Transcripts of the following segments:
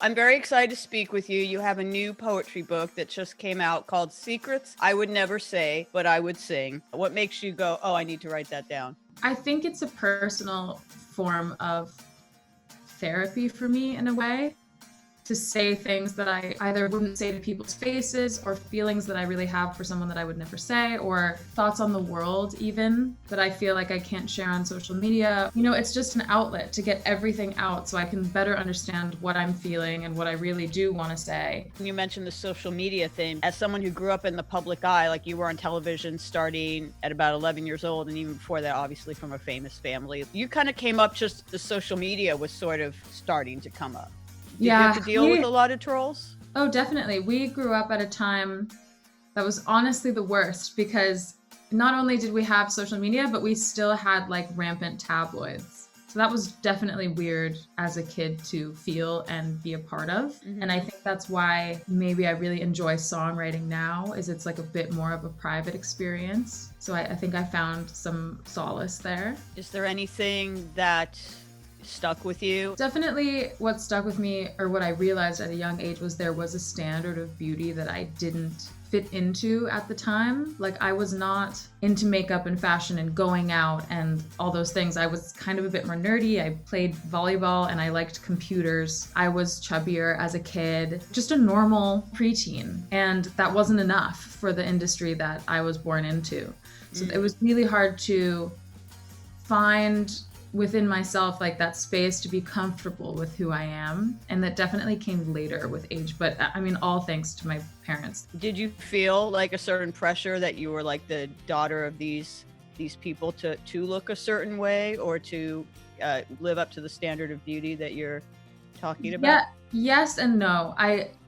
I'm very excited to speak with you. You have a new poetry book that just came out called Secrets I Would Never Say, But I Would Sing. What makes you go, oh, I need to write that down? I think it's a personal form of therapy for me in a way, to say things that I either wouldn't say to people's faces, or feelings that I really have for someone that I would never say, or thoughts on the world even that I feel like I can't share on social media. You know, it's just an outlet to get everything out so I can better understand what I'm feeling and what I really do want to say. You mentioned the social media thing. As someone who grew up in the public eye, like you were on television starting at about 11 years old, and even before that, obviously from a famous family, you kind of came up just the social media was sort of starting to come up. Did you have to deal with a lot of trolls? Oh, definitely. We grew up at a time that was honestly the worst, because not only did we have social media, but we still had like rampant tabloids. So that was definitely weird as a kid to feel and be a part of. Mm-hmm. And I think that's why maybe I really enjoy songwriting now, is it's like a bit more of a private experience. So I think I found some solace there. Is there anything that stuck with you? Definitely what stuck with me, or what I realized at a young age, was there was a standard of beauty that I didn't fit into at the time. Like, I was not into makeup and fashion and going out and all those things. I was kind of a bit more nerdy. I played volleyball and I liked computers. I was chubbier as a kid, just a normal preteen. And that wasn't enough for the industry that I was born into. So it was really hard to find within myself like that space to be comfortable with who I am, and that definitely came later with age, but I mean, all thanks to my parents. Did you feel like a certain pressure that you were like the daughter of these people to look a certain way, or to live up to the standard of beauty that you're talking about? Yeah, yes and no.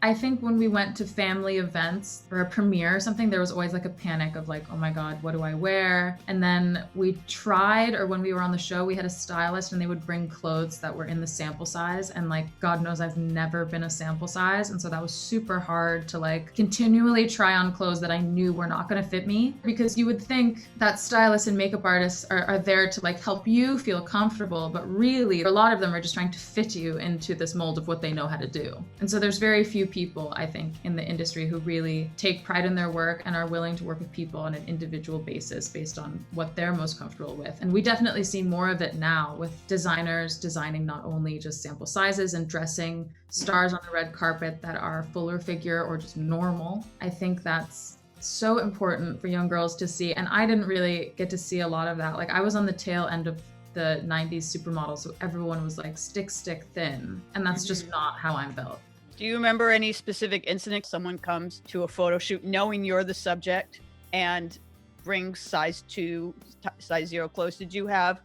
I think when we went to family events or a premiere or something, there was always like a panic of like, oh my God, what do I wear? And then we tried, or when we were on the show, we had a stylist and they would bring clothes that were in the sample size. And like, God knows I've never been a sample size. And so that was super hard to like continually try on clothes that I knew were not going to fit me, because you would think that stylists and makeup artists are there to like help you feel comfortable. But really, a lot of them are just trying to fit you into this mold of what they know how to do. And so there's very few people, I think, in the industry who really take pride in their work and are willing to work with people on an individual basis based on what they're most comfortable with. And we definitely see more of it now, with designers designing not only just sample sizes and dressing stars on the red carpet that are fuller figure or just normal. I think that's so important for young girls to see. And I didn't really get to see a lot of that. Like, I was on the tail end of the 90s supermodel, so everyone was like stick thin, and that's just not how I'm built. Do you remember any specific incident? Someone comes to a photo shoot knowing you're the subject and brings size 2, size 0 clothes. Did you have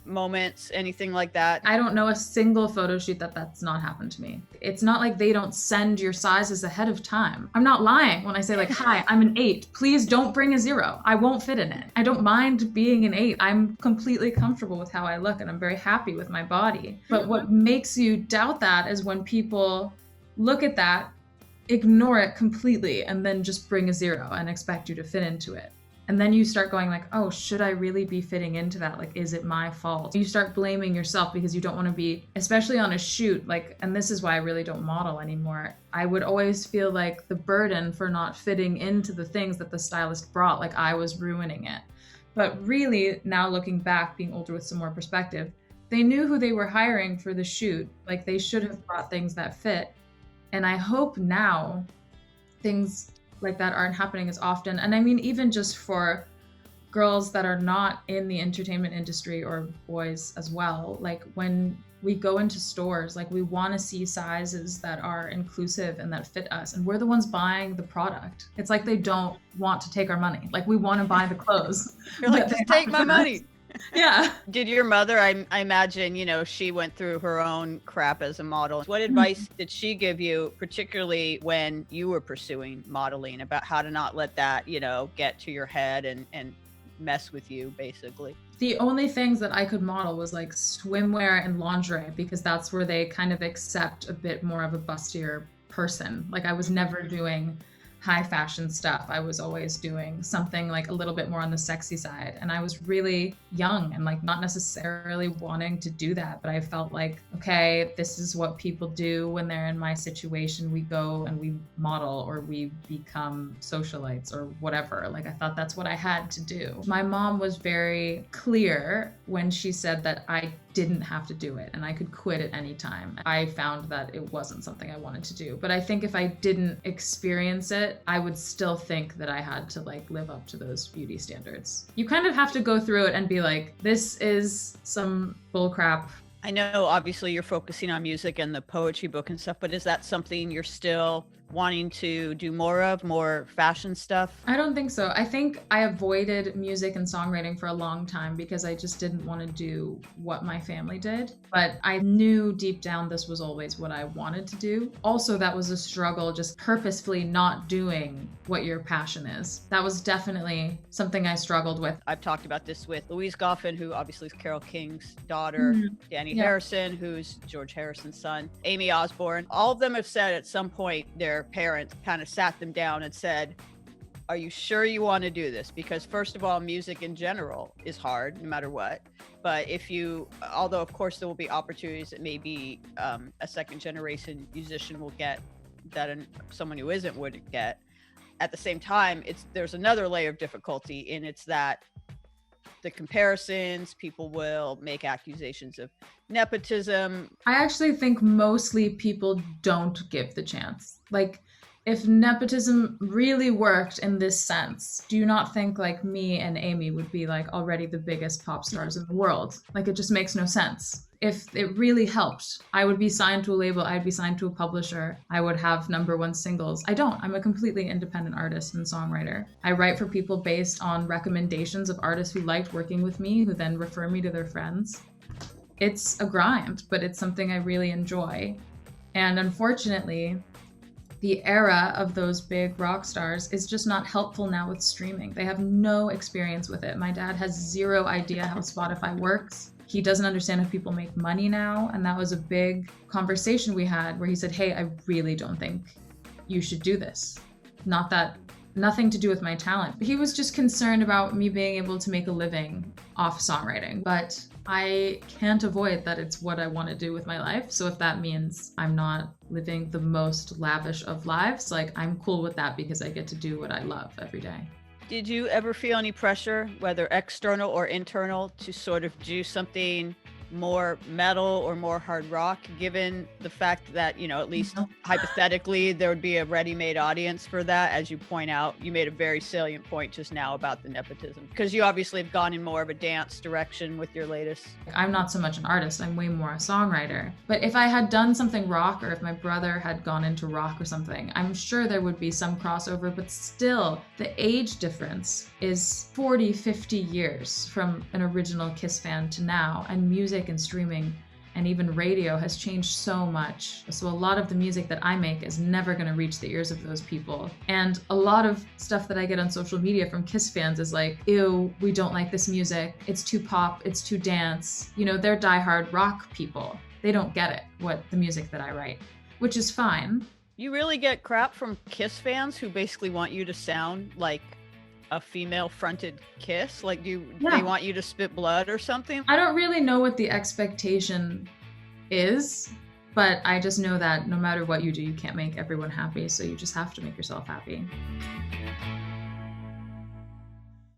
moments, anything like that? I don't know a single photo shoot that's not happened to me. It's not like they don't send your sizes ahead of time. I'm not lying when I say like, hi, I'm an 8. Please don't bring a 0. I won't fit in it. I don't mind being an 8. I'm completely comfortable with how I look and I'm very happy with my body. But what makes you doubt that is when people look at that, ignore it completely, and then just bring a 0 and expect you to fit into it. And then you start going like, oh, should I really be fitting into that? Like, is it my fault? You start blaming yourself because you don't want to be, especially on a shoot, like, and this is why I really don't model anymore. I would always feel like the burden for not fitting into the things that the stylist brought, like I was ruining it. But really, now looking back, being older with some more perspective, they knew who they were hiring for the shoot. Like, they should have brought things that fit. And I hope now things like that aren't happening as often. And I mean, even just for girls that are not in the entertainment industry, or boys as well, like when we go into stores, like we want to see sizes that are inclusive and that fit us. And we're the ones buying the product. It's like they don't want to take our money. Like, we want to buy the clothes. You're like, just take my money. Yeah. Did your mother, I imagine, you know, she went through her own crap as a model. What advice did she give you, particularly when you were pursuing modeling, about how to not let that, you know, get to your head and mess with you, basically? The only things that I could model was like swimwear and lingerie, because that's where they kind of accept a bit more of a bustier person. Like, I was never doing high fashion stuff. I was always doing something like a little bit more on the sexy side. And I was really young and like not necessarily wanting to do that, but I felt like, okay, this is what people do when they're in my situation. We go and we model or we become socialites or whatever. Like I thought that's what I had to do. My mom was very clear when she said that I didn't have to do it and I could quit at any time. I found that it wasn't something I wanted to do. But I think if I didn't experience it, I would still think that I had to like live up to those beauty standards. You kind of have to go through it and be like, this is some bullcrap. I know obviously you're focusing on music and the poetry book and stuff, but is that something you're still wanting to do more of, more fashion stuff? I don't think so. I think I avoided music and songwriting for a long time because I just didn't want to do what my family did. But I knew deep down this was always what I wanted to do. Also, that was a struggle, just purposefully not doing what your passion is. That was definitely something I struggled with. I've talked about this with Louise Goffin, who obviously is Carole King's daughter, Danny Harrison, who's George Harrison's son, Amy Osborne. All of them have said at some point their parents kind of sat them down and said, are you sure you want to do this? Because first of all, music in general is hard no matter what. But if you, although of course there will be opportunities that maybe a second generation musician will get that someone who isn't wouldn't get. At the same time, there's another layer of difficulty, and it's that the comparisons, people will make accusations of nepotism. I actually think mostly people don't give the chance. Like, if nepotism really worked in this sense, do you not think like me and Amy would be like already the biggest pop stars in the world? Like, it just makes no sense. If it really helped, I would be signed to a label, I'd be signed to a publisher, I would have #1 singles. I don't. I'm a completely independent artist and songwriter. I write for people based on recommendations of artists who liked working with me, who then refer me to their friends. It's a grind, but it's something I really enjoy. And unfortunately, the era of those big rock stars is just not helpful now with streaming. They have no experience with it. My dad has zero idea how Spotify works. He doesn't understand how people make money now. And that was a big conversation we had where he said, hey, I really don't think you should do this. Nothing to do with my talent. He was just concerned about me being able to make a living off songwriting. But I can't avoid that it's what I want to do with my life. So if that means I'm not living the most lavish of lives, like I'm cool with that because I get to do what I love every day. Did you ever feel any pressure, whether external or internal, to sort of do something more metal or more hard rock, given the fact that, you know, at least hypothetically, there would be a ready-made audience for that? As you point out, you made a very salient point just now about the nepotism, because you obviously have gone in more of a dance direction with your latest. I'm not so much an artist, I'm way more a songwriter. But if I had done something rock, or if my brother had gone into rock or something, I'm sure there would be some crossover, but still, the age difference is 40, 50 years from an original Kiss fan to now, and music and streaming and even radio has changed so much. So a lot of the music that I make is never going to reach the ears of those people. And a lot of stuff that I get on social media from Kiss fans is like, ew, we don't like this music. It's too pop, it's too dance. You know, they're diehard rock people. They don't get it, what the music that I write, which is fine. You really get crap from Kiss fans who basically want you to sound like a female-fronted Kiss? Like, they want you to spit blood or something? I don't really know what the expectation is, but I just know that no matter what you do, you can't make everyone happy, so you just have to make yourself happy.